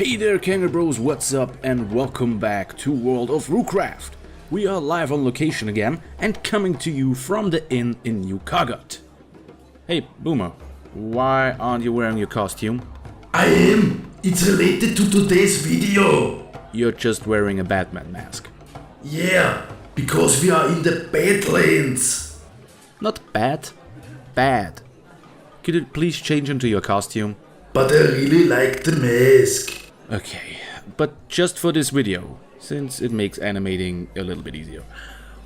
Hey there Kangaroo Bros, what's up and welcome back to World of Roocraft. We are live on location again and coming to you from the inn in New Cogot. Hey Boomer, why aren't you wearing your costume? I am! It's related to today's video! You're just wearing a Batman mask. Yeah, because we are in the Badlands! Not bad, bad. Could you please change into your costume? But I really like the mask. Okay, but just for this video, since it makes animating a little bit easier.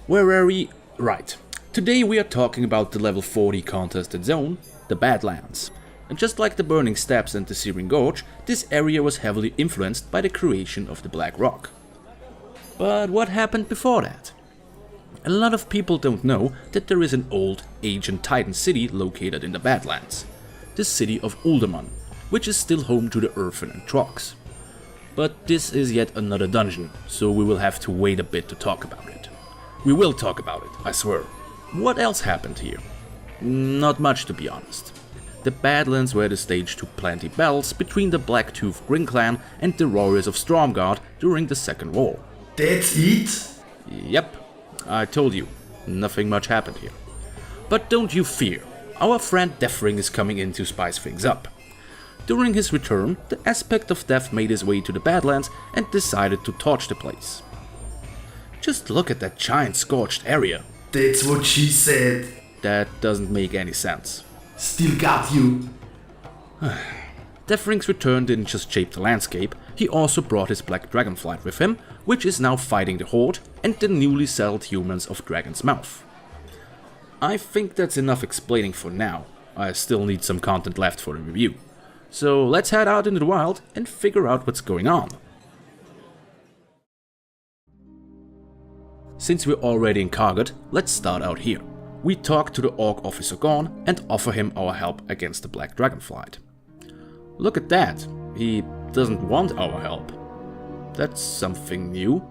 Where are we? Right. Today we are talking about the level 40 contested zone, the Badlands. And just like the Burning Steppes and the Searing Gorge, this area was heavily influenced by the creation of the Black Rock. But what happened before that? A lot of people don't know that there is an old, ancient Titan city located in the Badlands. The city of Ulderman, which is still home to the Earthen and Trogs. But this is yet another dungeon, so we will have to wait a bit to talk about it. We will talk about it, I swear. What else happened here? Not much, to be honest. The Badlands were the stage to plenty battles between the Blacktooth Grin clan and the warriors of Stormguard during the Second War. That's it? Yep, I told you, nothing much happened here. But don't you fear, our friend Deathring is coming in to spice things up. During his return, the Aspect of Death made his way to the Badlands and decided to torch the place. Just look at that giant scorched area. That's what she said. That doesn't make any sense. Still got you. Deathring's return didn't just shape the landscape, he also brought his Black Dragonflight with him, which is now fighting the Horde and the newly settled humans of Dragon's Mouth. I think that's enough explaining for now. I still need some content left for the review. So let's head out into the wild and figure out what's going on. Since we're already in Cogot, let's start out here. We talk to the Orc officer Gorn and offer him our help against the Black Dragonflight. Look at that, he doesn't want our help. That's something new.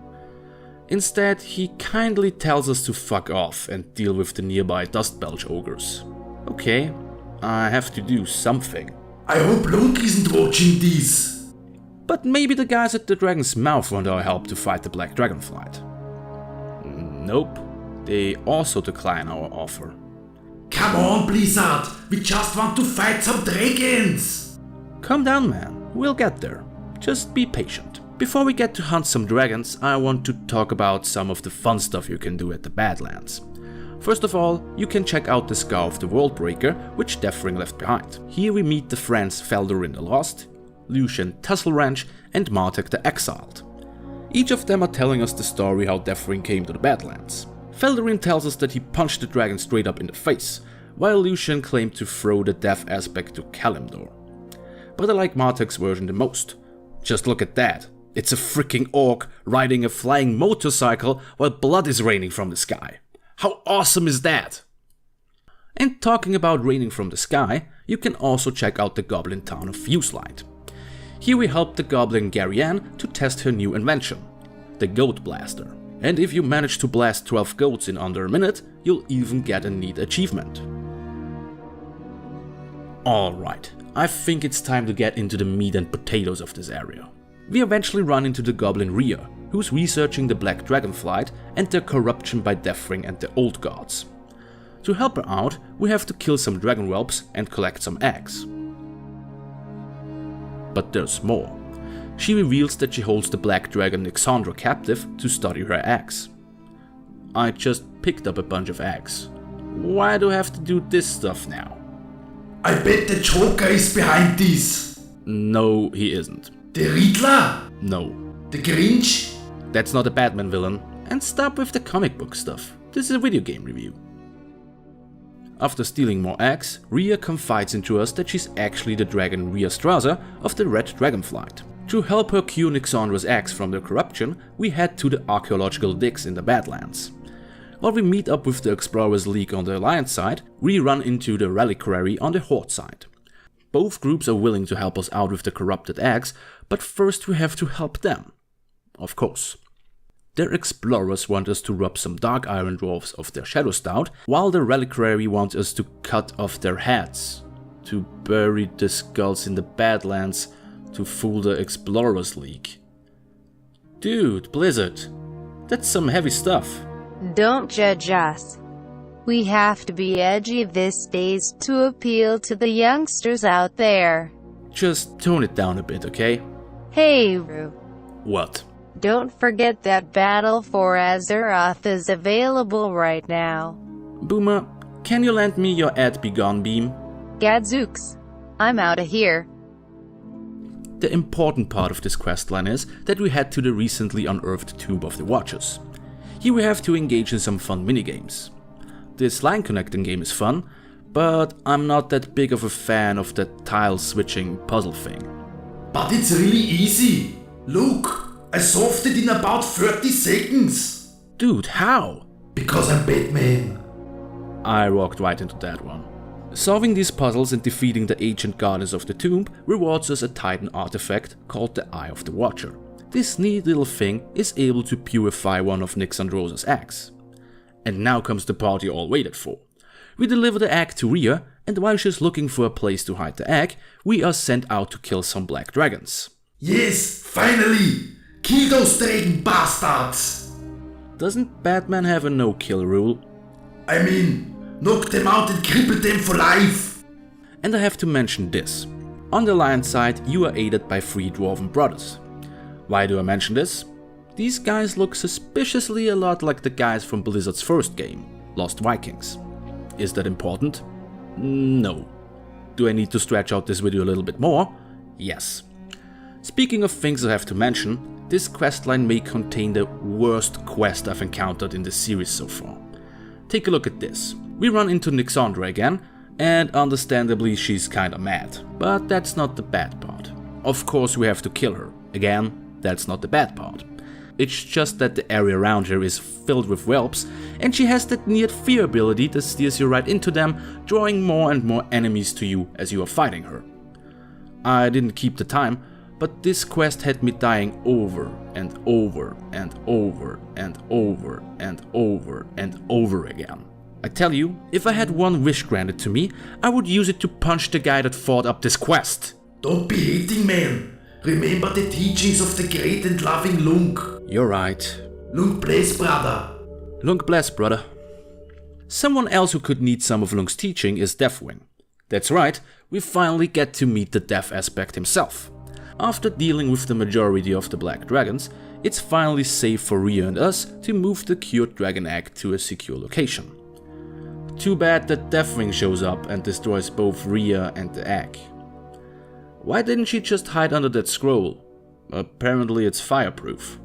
Instead, he kindly tells us to fuck off and deal with the nearby Dust Belch ogres. Okay, I have to do something. I hope Luke isn't watching this. But maybe the guys at the Dragon's Mouth want our help to fight the Black Dragonflight. Nope, they also decline our offer. Come on, Blizzard, we just want to fight some dragons. Calm down, man, we'll get there. Just be patient. Before we get to hunt some dragons, I want to talk about some of the fun stuff you can do at the Badlands. First of all, you can check out the Scar of the Worldbreaker, which Deathring left behind. Here we meet the friends Feldurin the Lost, Lucian Tasselwrench and Martek the Exiled. Each of them are telling us the story how Deathring came to the Badlands. Feldurin tells us that he punched the dragon straight up in the face, while Lucian claimed to throw the death aspect to Kalimdor. But I like Martek's version the most. Just look at that, it's a freaking orc riding a flying motorcycle while blood is raining from the sky. How awesome is that? And talking about raining from the sky, you can also check out the goblin town of Fuselight. Here we help the goblin Garianne to test her new invention, the Goat Blaster. And if you manage to blast 12 goats in under a minute, you'll even get a neat achievement. Alright, I think it's time to get into the meat and potatoes of this area. We eventually run into the goblin Rhea, who's researching the Black Dragonflight and their corruption by Deathring and the Old Gods. To help her out, we have to kill some dragon whelps and collect some eggs. But there's more. She reveals that she holds the black dragon Nyxandra captive to study her eggs. I just picked up a bunch of eggs. Why do I have to do this stuff now? I bet the Joker is behind this. No, he isn't. The Riddler? No. The Grinch? That's not a Batman villain. And stop with the comic book stuff. This is a video game review. After stealing more eggs, Rhea confides into us that she's actually the dragon Rhea Straza of the Red Dragonflight. To help her cure Nyxandra's eggs from their corruption, we head to the archaeological digs in the Badlands. While we meet up with the Explorers League on the Alliance side, we run into the Reliquary on the Horde side. Both groups are willing to help us out with the corrupted eggs, but first we have to help them. Of course. Their explorers want us to rob some Dark Iron Dwarves of their Shadow Stout, while the Reliquary wants us to cut off their heads, to bury the skulls in the Badlands, to fool the Explorers League. Dude, Blizzard, that's some heavy stuff. Don't judge us. We have to be edgy these days to appeal to the youngsters out there. Just tone it down a bit, okay? Hey, Roo. What? Don't forget that Battle for Azeroth is available right now. Boomer, can you lend me your Begone beam? Gadzooks. I'm outta here. The important part of this questline is that we head to the recently unearthed Tomb of the Watchers. Here we have to engage in some fun minigames. This line connecting game is fun, but I'm not that big of a fan of that tile switching puzzle thing. But it's really easy. Look, I solved it in about 30 seconds. Dude, how? Because I'm Batman. I walked right into that one. Solving these puzzles and defeating the ancient guardians of the tomb rewards us a Titan artifact called the Eye of the Watcher. This neat little thing is able to purify one of Nixandrosa's eggs. And now comes the part you all waited for. We deliver the egg to Rhea, and while she's looking for a place to hide the egg, we are sent out to kill some black dragons. Yes, finally! Kill those dragon bastards! Doesn't Batman have a no-kill rule? I mean, knock them out and cripple them for life! And I have to mention this. On the lion side, you are aided by 3 dwarven brothers. Why do I mention this? These guys look suspiciously a lot like the guys from Blizzard's first game, Lost Vikings. Is that important? No. Do I need to stretch out this video a little bit more? Yes. Speaking of things I have to mention, this questline may contain the worst quest I've encountered in the series so far. Take a look at this. We run into Nixandra again, and understandably she's kinda mad. But that's not the bad part. Of course we have to kill her. Again, that's not the bad part. It's just that the area around her is filled with whelps, and she has that near fear ability that steers you right into them, drawing more and more enemies to you as you are fighting her. I didn't keep the time, but this quest had me dying over and over and over and over and over and over again. I tell you, if I had one wish granted to me, I would use it to punch the guy that fought up this quest. Don't be hating, man. Remember the teachings of the great and loving Lunk. You're right. Lunk bless, brother. Lunk bless, brother. Someone else who could need some of Lunk's teaching is Deathwing. That's right, we finally get to meet the death aspect himself. After dealing with the majority of the black dragons, it's finally safe for Rhea and us to move the cured dragon egg to a secure location. Too bad that Deathwing shows up and destroys both Rhea and the egg. Why didn't she just hide under that scroll? Apparently it's fireproof.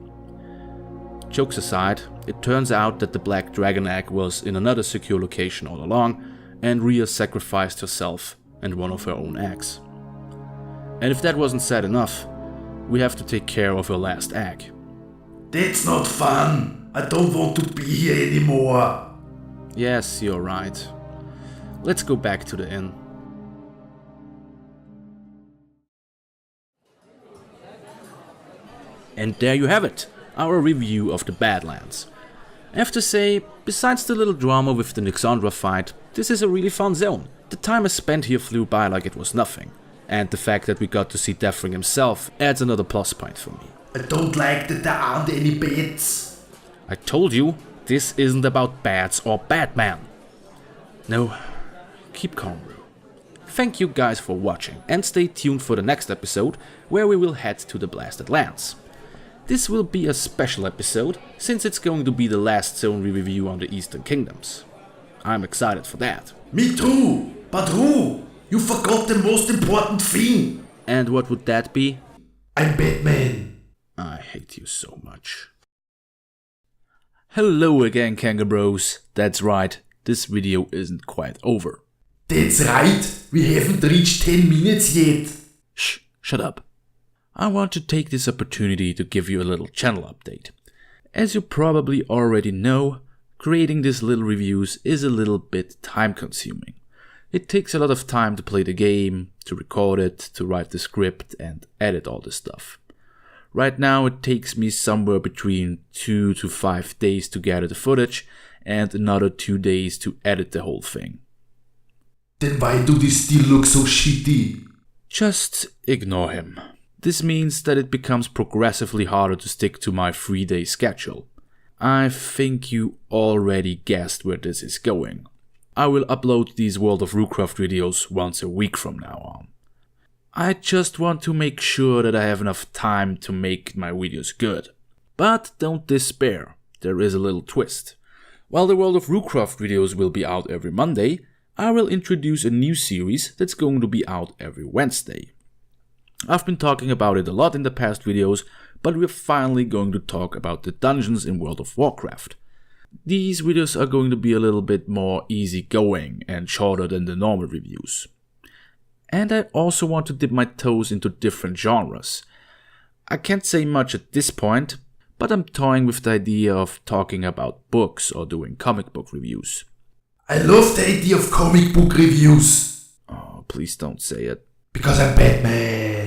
Jokes aside, it turns out that the black dragon egg was in another secure location all along, and Rhea sacrificed herself and one of her own eggs. And if that wasn't sad enough, we have to take care of her last egg. That's not fun. I don't want to be here anymore. Yes, you're right. Let's go back to the inn. And there you have it, our review of the Badlands. I have to say, besides the little drama with the Nixandra fight, this is a really fun zone. The time I spent here flew by like it was nothing. And the fact that we got to see Deathwing himself adds another plus point for me. I don't like that there aren't any bats. I told you, this isn't about bats or Batman. No, keep calm, Roo. Thank you guys for watching, and stay tuned for the next episode, where we will head to the Blasted Lands. This will be a special episode, since it's going to be the last zone we review on the Eastern Kingdoms. I'm excited for that. Me too, but who? You forgot the most important thing. And what would that be? I'm Batman. I hate you so much. Hello again, Kangaroo Bros. That's right, this video isn't quite over. That's right, we haven't reached 10 minutes yet. Shh, shut up. I want to take this opportunity to give you a little channel update. As you probably already know, creating these little reviews is a little bit time consuming. It takes a lot of time to play the game, to record it, to write the script and edit all this stuff. Right now it takes me somewhere between 2 to 5 days to gather the footage and another 2 days to edit the whole thing. Then why do they still look so shitty? Just ignore him. This means that it becomes progressively harder to stick to my 3-day schedule. I think you already guessed where this is going. I will upload these World of Roocraft videos once a week from now on. I just want to make sure that I have enough time to make my videos good. But don't despair, there is a little twist. While the World of Roocraft videos will be out every Monday, I will introduce a new series that's going to be out every Wednesday. I've been talking about it a lot in the past videos, but we're finally going to talk about the dungeons in World of Warcraft. These videos are going to be a little bit more easygoing and shorter than the normal reviews. And I also want to dip my toes into different genres. I can't say much at this point, but I'm toying with the idea of talking about books or doing comic book reviews. I love the idea of comic book reviews. Oh, please don't say it. Because I'm Batman.